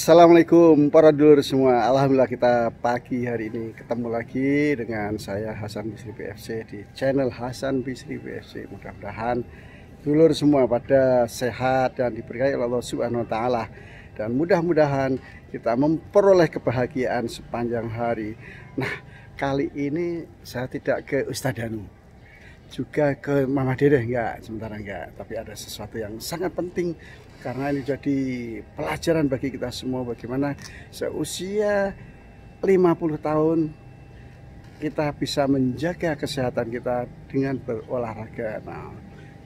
Assalamualaikum para dulur semua. Alhamdulillah kita pagi hari ini ketemu lagi dengan saya Hasan Bisri PFC di channel Hasan Bisri PFC. Mudah-mudahan dulur semua pada sehat dan diberkahi oleh Allah Subhanahu wa taala, dan mudah-mudahan kita memperoleh kebahagiaan sepanjang hari. Nah, kali ini saya tidak ke Ustadz Danu, juga ke Mama Dedeh, sementara enggak, tapi ada sesuatu yang sangat penting karena ini jadi pelajaran bagi kita semua bagaimana seusia 50 tahun kita bisa menjaga kesehatan kita dengan berolahraga. Nah,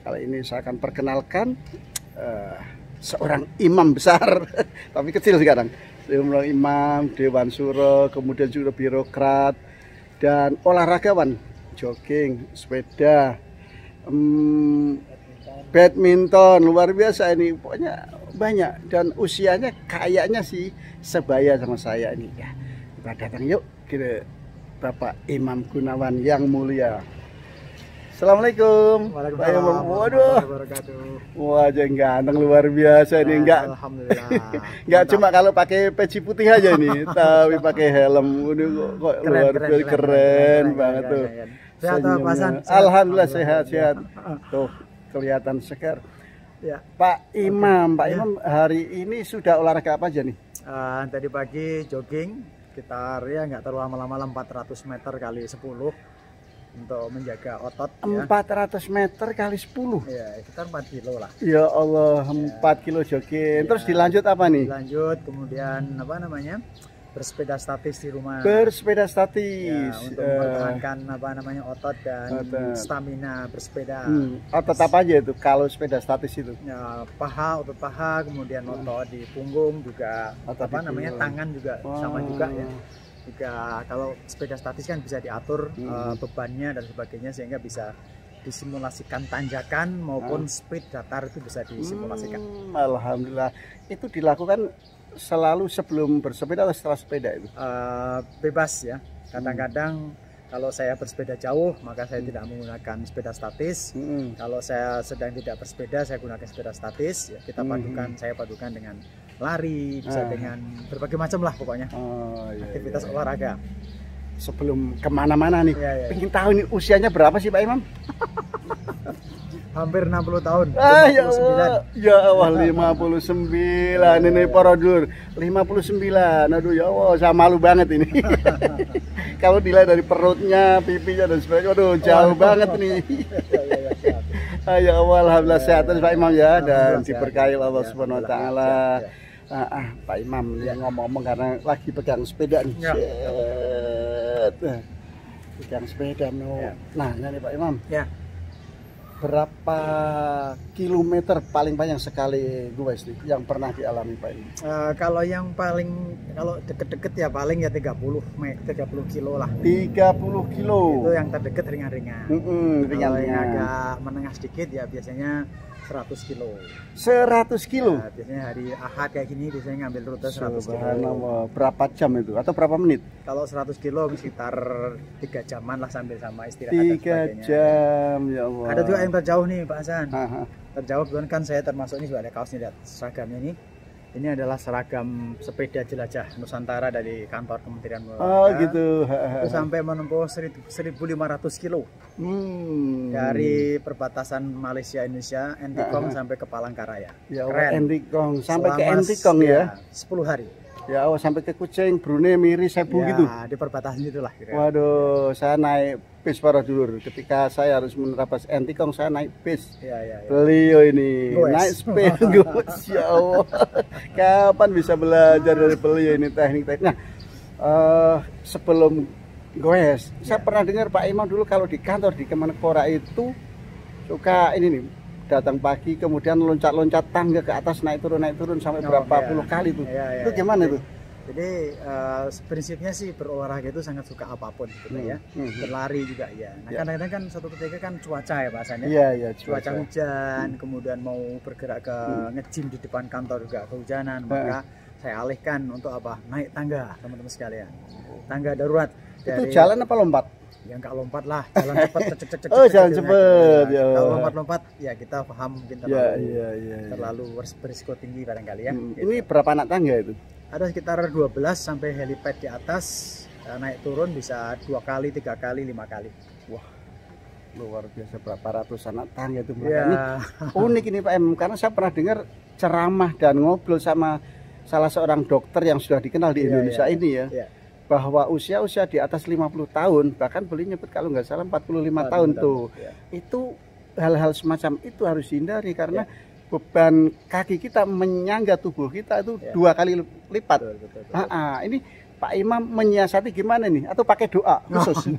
kali ini saya akan perkenalkan seorang imam besar tapi kecil sekarang, seorang imam, dewan suro, kemudian juga birokrat dan olahragawan, jogging, sepeda, badminton, luar biasa ini, pokoknya banyak, dan usianya kayaknya sih sebaya sama saya ini ya. Kita datang yuk ke Bapak Imam Gunawan yang mulia. Assalamualaikum. Waalaikumsalam. Waduh, wajah ganteng luar biasa ini, enggak? Alhamdulillah. Enggak cuma kalau pakai peci putih aja ini, tapi pakai helm. Waduh, kok luar biasa, keren banget tuh. Sehat Pak Hasan? Alhamdulillah sehat-sehat. Tuh kelihatan segar. Ya. Pak Imam hari ini sudah olahraga apa aja nih? Tadi pagi jogging sekitar ya nggak terlalu lama-lama 400 meter kali 10 untuk menjaga otot. 400 meter kali 10? Ya, sekitar 4 kilo lah. Ya Allah, 4 kilo jogging. Terus dilanjut apa nih? Dilanjut kemudian apa namanya? Bersepeda statis di rumah. Bersepeda statis ya, untuk mempertahankan apa namanya otot dan stamina bersepeda. Otot apa aja itu kalau sepeda statis itu? Ya, otot paha, kemudian otot di punggung juga, otot apa namanya tangan juga sama juga ya. Juga kalau sepeda statis kan bisa diatur bebannya dan sebagainya sehingga bisa disimulasikan tanjakan maupun speed datar itu bisa disimulasikan. Alhamdulillah. Itu dilakukan selalu sebelum bersepeda atau setelah sepeda itu? Bebas ya. Kadang-kadang kalau saya bersepeda jauh maka saya tidak menggunakan sepeda statis. Kalau saya sedang tidak bersepeda saya gunakan sepeda statis. Ya, kita padukan, saya padukan dengan lari, bisa dengan berbagai macam lah pokoknya. Aktivitas olahraga. Sebelum kemana-mana nih, pengen tahu nih usianya berapa sih Pak Imam? Hampir 60 tahun. Ya Allah, ya Allah, 59 ini para dulur, 59. Aduh ya Allah, saya malu banget ini. Kalau dilihat dari perutnya, pipinya dan sebagainya, aduh jauh banget ini. Ya Allah, alhamdulillah sehat terus Pak Imam ya, dan diberkahi Allah Subhanahu wa taala. Pak Imam ini ngomong-ngomong karena lagi pegang sepeda nih. Pegang sepeda no. Nah, ini Pak Imam. Ya. Berapa kilometer paling banyak sekali yang pernah dialami Pak ini? Kalau yang paling, kalau deket-deket ya paling ya 30 kilo lah. 30 kilo. Itu yang terdekat ringan-ringan. Kalau yang agak menengah sedikit ya biasanya 100 kilo. 100 kilo? Ya, biasanya hari Ahad kayak gini biasanya ngambil rute 100 kilo. Berapa jam itu? Atau berapa menit? Kalau 100 kilo sekitar 3 jaman lah sambil sama istirahat. 3 jam, ya Allah. Ada juga yang terjauh nih Pak Hasan. Terjauh kan saya termasuk, ini juga ada kaosnya, lihat seragamnya ini. Ini adalah seragam sepeda jelajah Nusantara dari kantor Kementerian Olahraga. Gitu. Itu sampai menempuh 1.500 kilo. Dari perbatasan Malaysia Indonesia, Entikong sampai ke Palangkaraya. Ya Allah, Entikong sampai ke Entikong ya. 10 hari. Ya Allah, sampai ke Kucing, Brunei, Miri, Cebu gitu. Di perbatasan itulah. Waduh, saya naik bis para dulur. Ketika saya harus menerabas Entikong, saya naik bis. Beliau ini naik sepeda. Ya Allah, kapan bisa belajar dari beliau ini teknik-teknik? Nah, sebelum goes, saya pernah dengar Pak Imam dulu kalau di kantor di Kemenpora itu suka ini nih, datang pagi kemudian loncat-loncat tangga ke atas, naik turun sampai berapa puluh kali tuh. Itu gimana tuh? Jadi prinsipnya sih berolahraga itu sangat suka apapun gitu ya. Berlari juga ya. Nah, kadang-kadang kan satu ketika kan cuaca ya Pak Hasan ya. Cuaca hujan, kemudian mau bergerak ke nge-gym di depan kantor juga kehujanan, maka saya alihkan untuk apa? Naik tangga, teman-teman sekalian. Tangga darurat. Itu jalan apa lompat? Ya nggak lompat lah, jalan cepat, jalan cepat. Ya. Kalau lompat-lompat ya kita paham mungkin terlalu berisiko tinggi barangkali ya. Gitu. Ini berapa anak tangga itu? Ada sekitar 12 sampai helipad di atas, naik turun bisa 2 kali, 3 kali, 5 kali. Wah, luar biasa, berapa ratus anak tangga itu. Ini unik ini Pak M, karena saya pernah dengar ceramah dan ngobrol sama salah seorang dokter yang sudah dikenal di Indonesia ini ya. Bahwa usia-usia di atas 50 tahun, bahkan boleh nyebut kalau nggak salah 45 tahun tuh. Itu hal-hal semacam itu harus dihindari karena beban kaki kita menyangga tubuh kita itu 2 kali lipat. Betul. Ini Pak Imam menyiasati gimana nih? Atau pakai doa khusus?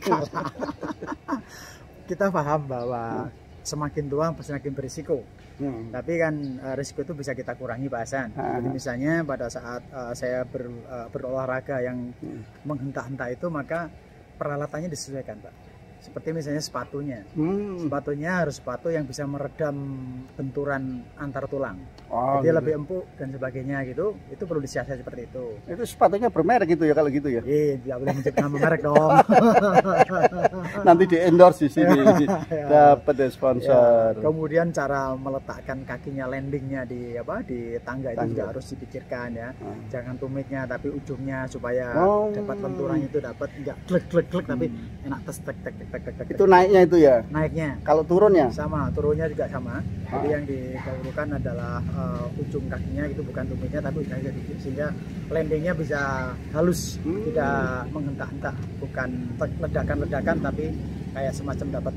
Kita paham bahwa semakin tua semakin berisiko. Tapi kan risiko itu bisa kita kurangi Pak Hasan. Jadi misalnya pada saat saya berolahraga yang menghentak-hentak itu, maka peralatannya disesuaikan Pak. Seperti misalnya sepatunya. Sepatunya harus sepatu yang bisa meredam benturan antar tulang. Jadi lebih empuk dan sebagainya gitu. Itu perlu disiasati seperti itu. Itu sepatunya bermerek gitu ya kalau gitu ya? Iya, tidak boleh menyebut nama merek dong. Nanti di endorse di sini. Dapat sponsor. Kemudian cara meletakkan kakinya, landingnya di tangga itu juga harus dipikirkan ya. Jangan tumitnya tapi ujungnya supaya dapat benturannya itu dapat enggak glek tapi enak tek. Itu naiknya itu ya? Naiknya. Kalau turunnya? Sama, turunnya juga sama. Jadi yang didahulukan adalah ujung kakinya itu bukan tumitnya tapi ujungnya dikit sehingga landingnya bisa halus, tidak menghentak-hentak, bukan ledakan-ledakan tapi kayak semacam dapat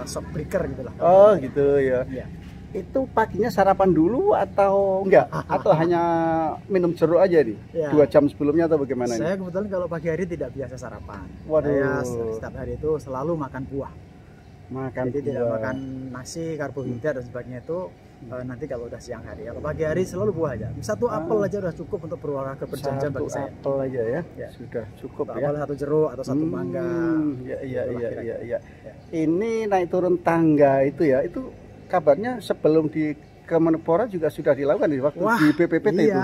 shock breaker gitu lah. Gitu ya. Itu paginya sarapan dulu atau enggak? Atau hanya minum jeruk aja nih? 2 jam sebelumnya atau bagaimana? Saya kebetulan kalau pagi hari tidak biasa sarapan. Saya setiap hari itu selalu makan buah. Jadi tidak makan nasi, karbohidrat dan sebagainya itu nanti kalau udah siang hari. Kalau pagi hari selalu buah aja. 1 apel aja udah cukup untuk berolahraga berjam-jam bagi saya. 1 apel aja ya? Sudah cukup ya? Apel 1 jeruk atau 1 mangga. Iya. Ini naik turun tangga itu ya, itu kabarnya sebelum di Kemenpora juga sudah dilakukan di waktu di BPPT itu.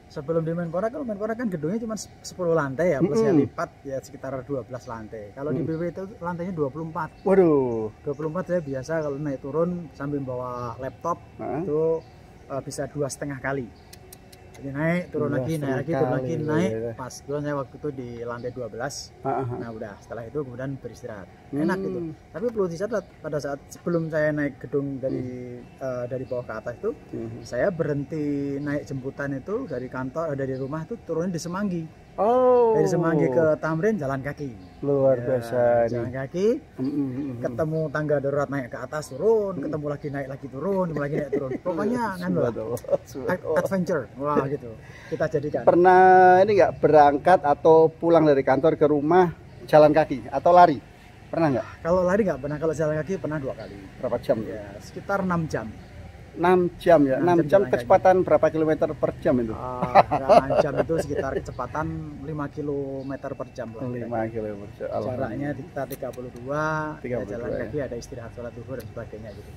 Sebelum di Menpora, kalau Menpora kan gedungnya cuma 10 lantai ya, plus lipat ya sekitar 12 lantai. Kalau di BPPT itu lantainya 24. Waduh. 24 saya biasa kalau naik turun sambil bawa laptop itu bisa 2,5 kali. Jadi naik turun lagi, naik. Pas dulu saya waktu itu di lantai 12. Nah udah setelah itu kemudian beristirahat. Enak gitu. Tapi perlu dicatat pada saat sebelum saya naik gedung dari bawah ke atas itu, saya berhenti naik jemputan itu dari kantor, dari rumah itu turunnya di Semanggi. Dari Semanggi ke Tamrin jalan kaki. Luar biasa. Jalan kaki, ketemu tangga darurat naik ke atas turun, ketemu lagi naik lagi turun, lagi naik turun. Pokoknya adventure. Wah gitu. Kita jadikan. Pernah ini nggak berangkat atau pulang dari kantor ke rumah jalan kaki atau lari? Pernah nggak? Kalau lari nggak pernah, kalau jalan kaki pernah 2 kali. Berapa jam? Ya, sekitar 6 jam. 6 jam ya, 6 jam kecepatan berapa kilometer per jam itu? 6 jam itu sekitar kecepatan 5 km per jam lah. 5 km per jam. Jaraknya kita 32, ya jalan kaki ada istirahat sholat duhur dan sebagainya gitu.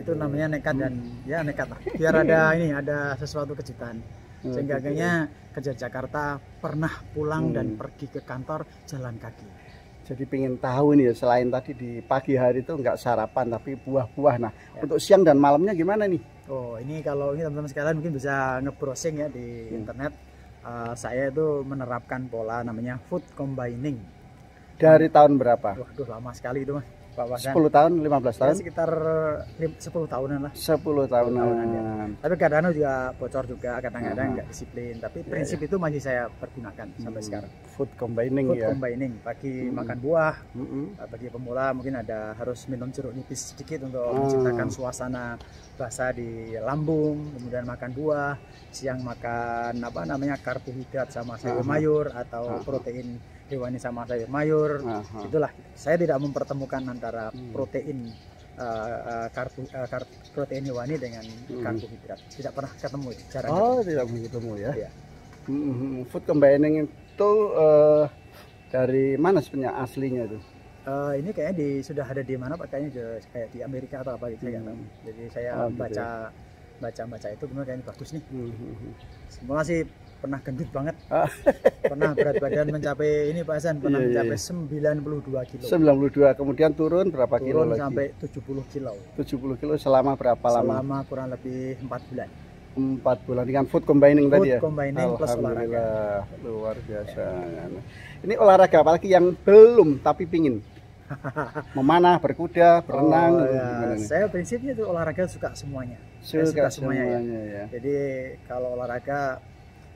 Itu namanya nekat dan ya nekat lah. Biar ada sesuatu kejutan. Sehingga kayaknya kerja Jakarta pernah pulang dan pergi ke kantor jalan kaki. Jadi pengen tahu nih ya, selain tadi di pagi hari itu nggak sarapan tapi buah-buah. Nah untuk siang dan malamnya gimana nih? Ini kalau ini teman-teman sekalian mungkin bisa nge-browsing ya di internet. Saya itu menerapkan pola namanya food combining. Dari tahun berapa? Waduh lama sekali itu Mas. 10 tahun, 15 tahun? Ya, sekitar 10 tahunan lah. 10 tahunan. Ya. Tapi kadang-kadang juga bocor juga, kadang-kadang nggak disiplin. Tapi prinsip itu masih saya pergunakan sampai sekarang. Food combining Food combining, pagi makan buah, bagi pemula mungkin harus minum jeruk nipis sedikit untuk menciptakan suasana basah di lambung, kemudian makan buah, siang makan karbohidrat sama sayur mayur atau protein hewani sama sayur mayur. Itulah, saya tidak mempertemukan antara protein protein hewani dengan karbohidrat. Tidak pernah ketemu, jarang. Tidak pernah ketemu ya. Food combining itu dari mana sebenarnya aslinya itu? Ini kayaknya sudah ada di mana Pak? Kayaknya kayak di Amerika atau apa gitu, saya nggak tahu. Jadi saya baca itu kemudian kayaknya bagus nih. Semula sih pernah gendut banget. Pernah berat badan mencapai ini Pak Hasan, pernah mencapai 92 kilo. 92, kemudian turun berapa kilo lagi? Sampai 70 kilo. 70 kilo selama berapa lama? Selama kurang lebih 4 bulan. 4 bulan dengan food combining tadi ya. Combining plus olahraga. Luar biasa. Ya. Ini olahraga apalagi yang belum tapi pingin? Memanah, berkuda, berenang. Ya. Saya prinsipnya itu olahraga suka semuanya. Suka semuanya ya. Jadi kalau olahraga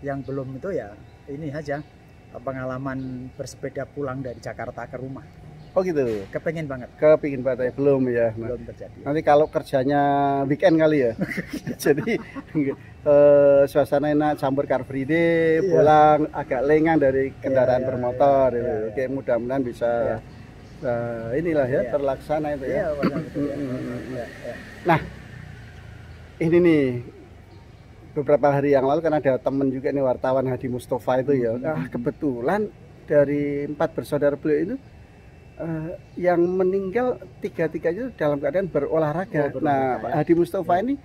yang belum itu ya ini aja pengalaman bersepeda pulang dari Jakarta ke rumah. Oh gitu. Kepingin banget ya, belum ya. Belum terjadi. Nanti kalau kerjanya weekend kali ya. Jadi suasana enak, campur car free day, pulang agak lengang dari kendaraan bermotor. Oke, mudah-mudahan bisa inilah ya terlaksana itu ya. Nah, ini nih beberapa hari yang lalu kan ada temen juga nih wartawan Hadi Mustafa itu ya. Kebetulan dari 4 bersaudara beliau itu yang meninggal tiga-tiganya dalam keadaan berolahraga. Nah, Pak Hadi Mustafa ini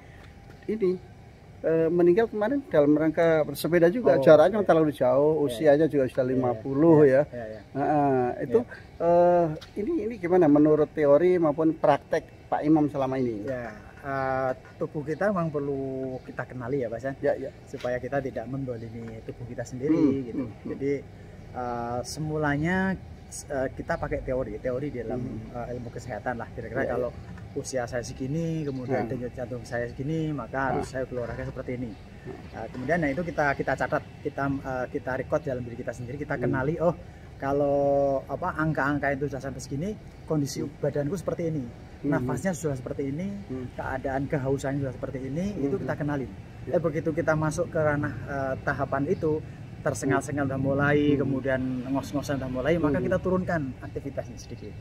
meninggal kemarin dalam rangka bersepeda juga. Jaraknya terlalu jauh, usianya juga sudah 50 ya. Itu ini gimana menurut teori maupun praktek Pak Imam selama ini? Tubuh kita memang perlu kita kenali ya Pak San. Supaya kita tidak mendolimi tubuh kita sendiri gitu. Jadi semulanya kita pakai teori dalam ilmu kesehatan lah. Kira-kira kalau usia saya segini, kemudian denyut jantung saya segini, maka harus saya berolahraga seperti ini. Kemudian itu kita catat, kita record dalam diri kita sendiri, kita kenali. Oh, kalau angka-angka itu sudah sampai segini, kondisi badanku seperti ini, nafasnya sudah seperti ini, keadaan kehausannya sudah seperti ini, itu kita kenali. Begitu kita masuk ke ranah tahapan itu, tersengal-sengal udah mulai, kemudian ngos-ngosan udah mulai, maka kita turunkan aktivitasnya sedikit.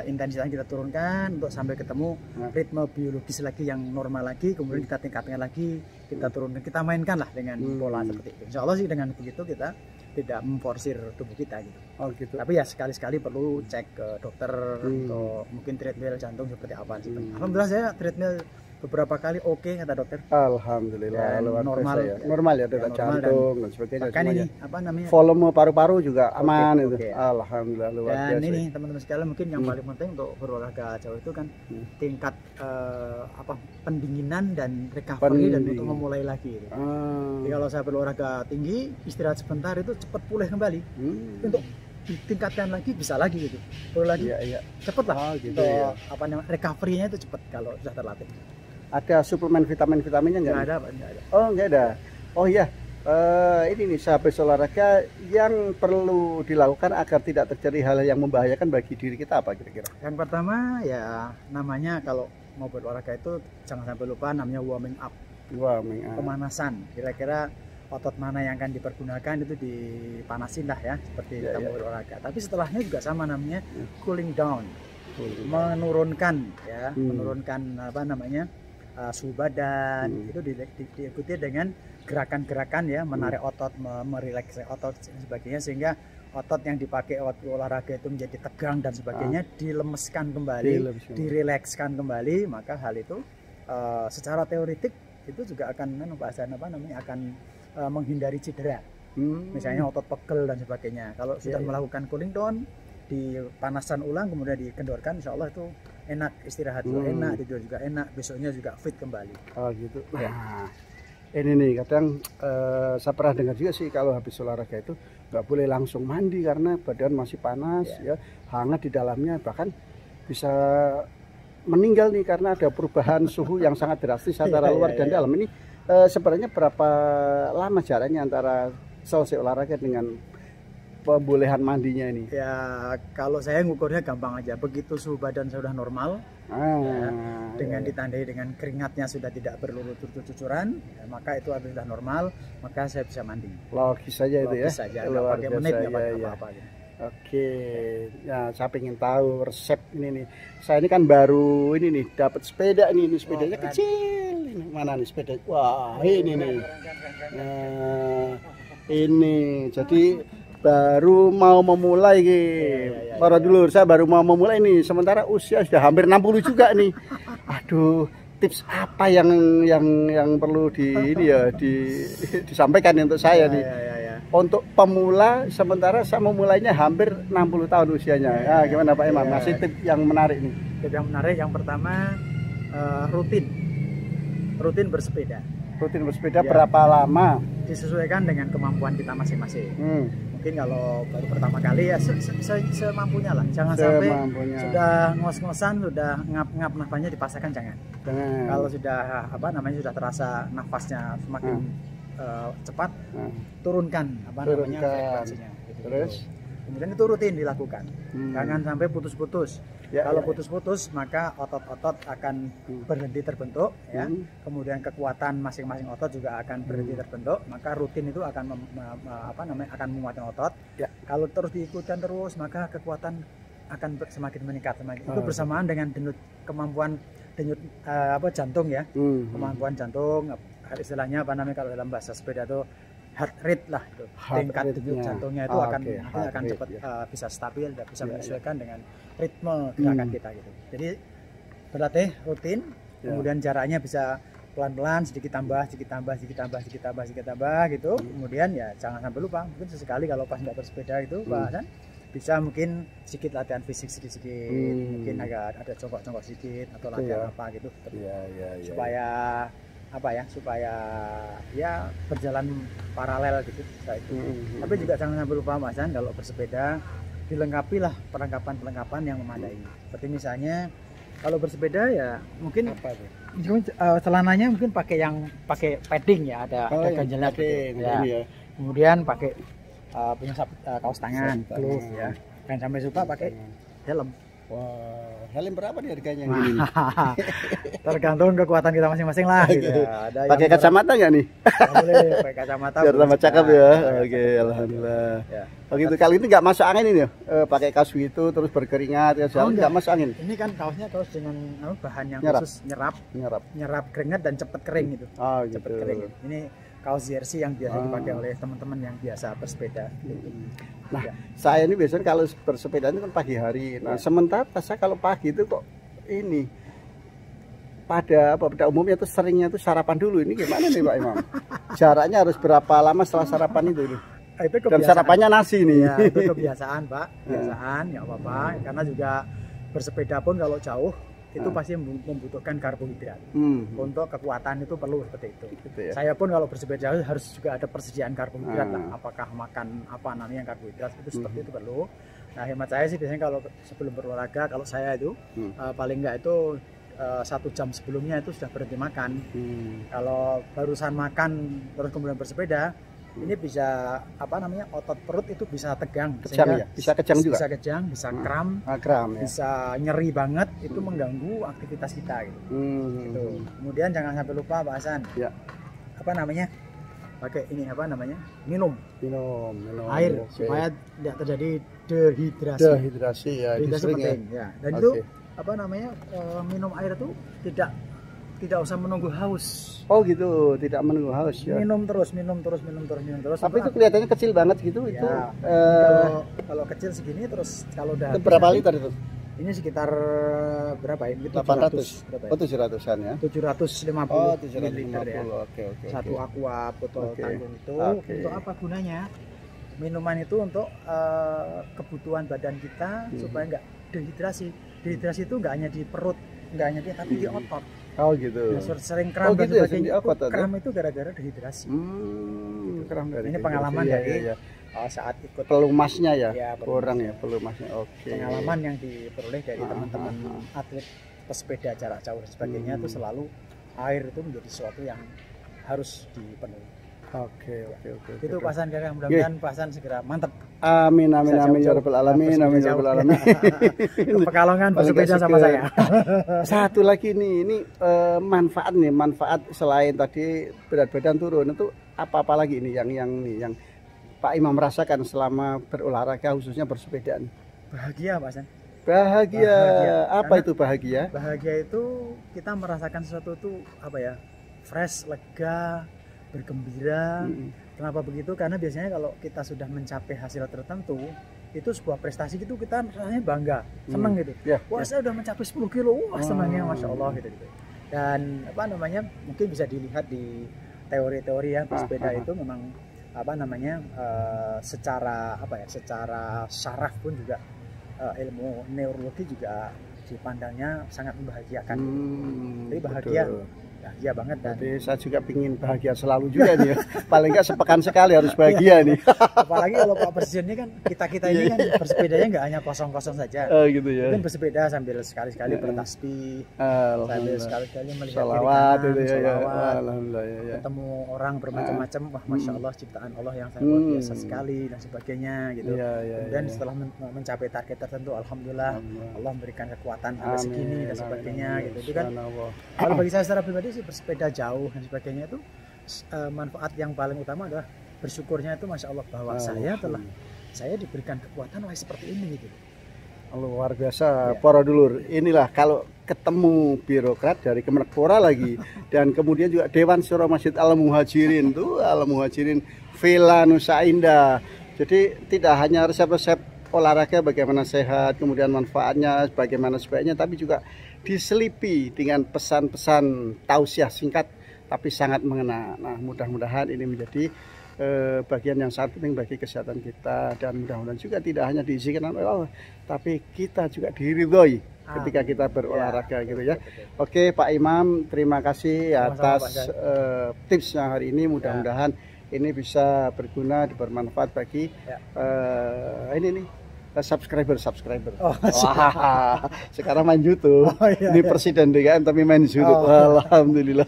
Intensitasnya kita turunkan untuk sampai ketemu ritme biologis lagi yang normal lagi, kemudian kita tingkatkan lagi, kita turunkan, kita mainkan lah dengan pola seperti itu. Insya Allah sih dengan begitu kita tidak memforsir tubuh kita gitu. Tapi ya sekali-sekali perlu cek ke dokter atau mungkin treadmill jantung seperti apa sih. Alhamdulillah saya treadmill beberapa kali kata dokter. Alhamdulillah normal ya detak jantung dan sebagainya. Bahkan ini volume paru-paru juga aman itu. Alhamdulillah luar biasa. Dan ini teman-teman sekalian mungkin yang paling penting untuk berolahraga jauh itu kan tingkat pendinginan dan recovery dan untuk memulai lagi gitu. Jadi kalau saya berolahraga tinggi, istirahat sebentar itu cepat pulih kembali. Untuk ditingkatkan lagi bisa lagi gitu. Perlu lagi cepet lah. Recovery-nya itu cepat kalau sudah terlatih. Ada suplemen vitaminnya nggak? Nggak ada, Pak. Nggak ada. Oh, nggak ada. Oh iya, ini nih sahabat olahraga yang perlu dilakukan agar tidak terjadi hal yang membahayakan bagi diri kita apa kira-kira? Yang pertama ya namanya kalau mau berolahraga itu jangan sampai lupa namanya warming up. Pemanasan. Kira-kira otot mana yang akan dipergunakan itu dipanasin lah ya seperti kita mau berolahraga. Tapi setelahnya juga sama namanya cooling down. Menurunkan suhu badan. Itu diikuti dengan gerakan-gerakan ya, menarik otot, merileks otot dan sebagainya, sehingga otot yang dipakai waktu olahraga itu menjadi tegang dan sebagainya dilemeskan kembali, dirilekskan kembali. Maka hal itu secara teoretik itu juga akan akan menghindari cedera. Misalnya otot pegel dan sebagainya. Kalau sudah melakukan cooling down, dipanasan ulang kemudian dikendorkan, insya Allah itu enak, istirahat juga enak, tidur juga enak, besoknya juga fit kembali. Oh gitu. Nah, ini nih kadang saya pernah dengar juga sih kalau habis olahraga itu nggak boleh langsung mandi karena badan masih panas ya, hangat di dalamnya, bahkan bisa meninggal nih karena ada perubahan suhu yang sangat drastis antara luar dan dalam. Ini sebenarnya berapa lama jaraknya antara selesai olahraga dengan pembolehan mandinya ini? Ya kalau saya ngukurnya gampang aja, begitu suhu badan sudah normal, dengan ditandai dengan keringatnya sudah tidak berlucur-lucuran, maka itu sudah normal, maka saya bisa mandi. Logis saja itu ya. Logis saja, nggak pakai menit, nggak pakai apa-apa. Oke, ya saya pengen tahu resep ini nih. Saya ini kan baru ini nih dapat sepeda ini sepedanya kecil. Ini mana nih sepeda? Wah ini nih. Nah ini jadi baru mau memulai para dulur, saya baru mau memulai nih, sementara usia sudah hampir 60 juga nih. Aduh, tips apa yang perlu disampaikan untuk saya nih? Untuk pemula, sementara saya memulainya hampir 60 tahun usianya. Gimana Pak Imam? Masih tip yang menarik nih. Tip yang menarik yang pertama rutin bersepeda. Rutin bersepeda berapa lama? Disesuaikan dengan kemampuan kita masing-masing. Mungkin kalau baru pertama kali ya semampunya lah. Jangan sampai sudah ngos-ngosan, sudah ngap-ngap nafasnya dipaksakan, jangan. Kalau sudah sudah terasa nafasnya semakin cepat, turunkan frekuensinya. Terus kemudian itu rutin dilakukan. Jangan sampai putus-putus. Kalau putus-putus maka otot-otot akan berhenti terbentuk, ya. Kemudian kekuatan masing-masing otot juga akan berhenti terbentuk, maka rutin itu akan akan menguatkan otot. Kalau terus diikutkan terus maka kekuatan akan semakin meningkat. Itu bersamaan dengan kemampuan denyut jantung, ya. Kemampuan jantung, istilahnya kalau dalam bahasa sepeda itu heart rate lah, itu tingkat denyut jantungnya itu akan cepat bisa stabil dan bisa menyesuaikan dengan ritme gerakan kita gitu. Jadi berlatih rutin, kemudian jaraknya bisa pelan-pelan, sedikit tambah gitu. Kemudian ya jangan sampai lupa, mungkin sesekali kalau pas nggak bersepeda itu Pak Hasan bisa mungkin sedikit latihan fisik sedikit, mungkin agak ada congkok-congkok sedikit atau latihan apa gitu, supaya ya berjalan paralel gitu. Tapi juga jangan sampai lupa Mas Hasan, kalau bersepeda dilengkapi lah perlengkapan yang memadai. Seperti misalnya kalau bersepeda ya mungkin celananya mungkin pakai padding, ya, ada ganjelnya gitu, ya. Kemudian pakai punya kaos tangan, glove, ya. Dan sampai suka pakai helm. Wah, helm berapa nih harganya gini? Tergantung kekuatan kita masing-masing lah gitu. Pakai kacamata nggak nih? Boleh pakai kacamata. Biar tambah cakep ya. Oke, alhamdulillah. Begitu kali ini nggak masuk angin ini ya? Pakai kaos itu terus berkeringat ya, nggak masuk angin. Ini kan kaosnya dengan bahan yang khusus nyerap keringat dan cepat kering gitu. Cepat kering. Ini kaos jersey yang biasa dipakai oleh teman-teman yang biasa bersepeda. Nah, saya ini biasanya kalau bersepeda itu kan pagi hari. Nah, sementara saya kalau pagi itu kok ini pada umumnya itu seringnya itu sarapan dulu. Ini gimana nih Pak Imam? Jaraknya harus berapa lama setelah sarapan itu? Dan sarapannya nasi nih. Ya, itu kebiasaan Pak, kebiasaan, nggak apa-apa. Karena juga bersepeda pun kalau jauh itu pasti membutuhkan karbohidrat. Untuk kekuatan itu perlu seperti itu. Ya? Saya pun kalau bersepeda harus juga ada persediaan karbohidrat lah. Apakah makan karbohidrat itu seperti itu perlu. Nah, hemat saya sih biasanya kalau sebelum berolahraga, kalau saya itu paling enggak itu 1 jam sebelumnya itu sudah berhenti makan. Kalau barusan makan terus kemudian bersepeda, ini bisa otot perut itu bisa tegang, bisa kejang juga, bisa kram, bisa nyeri banget, itu mengganggu aktivitas kita gitu. Gitu. Kemudian jangan sampai lupa Pak Hasan, pakai ini minum air supaya tidak terjadi dehidrasi ya, penting ya. Dan itu minum air itu tidak usah menunggu haus. Oh gitu, tidak menunggu haus ya. Minum terus. Tapi itu kelihatannya kecil banget gitu ya, itu. Kalau kecil segini, terus kalau udah berapa liter itu? Ini sekitar berapa ini? 800. Oh, 700-an ya. 750 ml ya. Oke. Satu aqua botol tanggung itu untuk apa gunanya? Minuman itu untuk kebutuhan badan kita supaya nggak dehidrasi. Dehidrasi itu nggak hanya di perut, tapi di otot. Oh gitu. Sering kram dan sebagainya. Kram itu gara-gara dehidrasi. Kram dari ini pengalaman dari saat ikut pelumasnya kurang ya pelumasnya. Pengalaman yang diperoleh dari teman-teman atlet pesepeda jarak jauh dan sebagainya itu selalu air itu menjadi sesuatu yang harus dipenuhi. Oke. Itu pasan kakak, mudah-mudahan pasan segera mantap. Amin ya rabbal alamin. Pekalongan bersepeda sama saya. Satu lagi nih, ini manfaat selain tadi berat badan turun, itu apa lagi ini yang Pak Imam merasakan selama berolahraga khususnya bersepedaan? Bahagia Pak Hasan. Bahagia. Apa itu bahagia? Bahagia itu kita merasakan sesuatu itu fresh, lega, bergembira. Kenapa begitu? Karena biasanya kalau kita sudah mencapai hasil tertentu, itu sebuah prestasi gitu, kita rasanya bangga, seneng gitu. Wah, saya udah mencapai 10 kilo, wah senangnya Masya Allah gitu. Dan mungkin bisa dilihat di teori-teori ya, bersepeda itu memang secara syaraf pun juga ilmu neurologi juga dipandangnya sangat membahagiakan. Jadi bahagia. bahagia banget. Dan jadi saya juga ingin bahagia selalu juga nih ya. Paling nggak sepekan sekali harus bahagia nih. Apalagi kalau Pak Presiden ini kan kita ini kan bersepedanya nggak hanya kosong-kosong saja. Gitu ya. Mungkin bersepeda sambil sekali-sekali bertasbih, sambil sekali-sekali melihat salawat kiri kanan, itu ya. Alhamdulillah ya. Ketemu orang bermacam-macam, wah masya Allah ciptaan Allah yang sangat luar biasa sekali dan sebagainya gitu. Kemudian setelah mencapai target tertentu, alhamdulillah Allah memberikan kekuatan sampai segini dan sebagainya gitu. Itu kan kalau bagi saya secara pribadi sih bersepeda jauh dan sebagainya itu manfaat yang paling utama adalah bersyukurnya itu masya Allah bahwa saya diberikan kekuatan wah seperti ini gitu. Luar biasa para dulur. Inilah kalau ketemu birokrat dari Kemenpora lagi dan kemudian juga Dewan Syuro Masjid Al Muhajirin tuh Al Muhajirin Villa Nusa Indah. Jadi tidak hanya resep-resep olahraga bagaimana sehat, kemudian manfaatnya bagaimana sebaiknya, tapi juga diselipi dengan pesan-pesan tausiah singkat tapi sangat mengena. Nah, mudah-mudahan ini menjadi bagian yang sangat penting bagi kesehatan kita, dan mudah-mudahan juga tidak hanya diizinkan oleh Allah, tapi kita juga diridhoi ketika kita berolahraga gitu ya. Oke Pak Imam, terima kasih atas tipsnya hari ini. Mudah-mudahan ini bisa berguna, bermanfaat bagi ini nih subscriber. Wah, sekarang main YouTube. Ini presiden DKM tapi main YouTube. Alhamdulillah.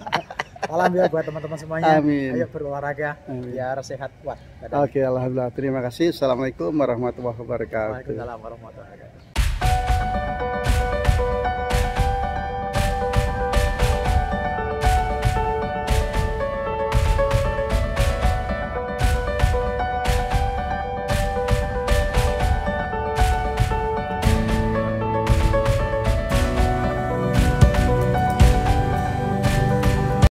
Alhamdulillah buat teman-teman semuanya. Amin. Ayo berolahraga biar sehat kuat. Oke, alhamdulillah. Terima kasih. Assalamualaikum warahmatullahi wabarakatuh. Waalaikumsalam warahmatullahi wabarakatuh.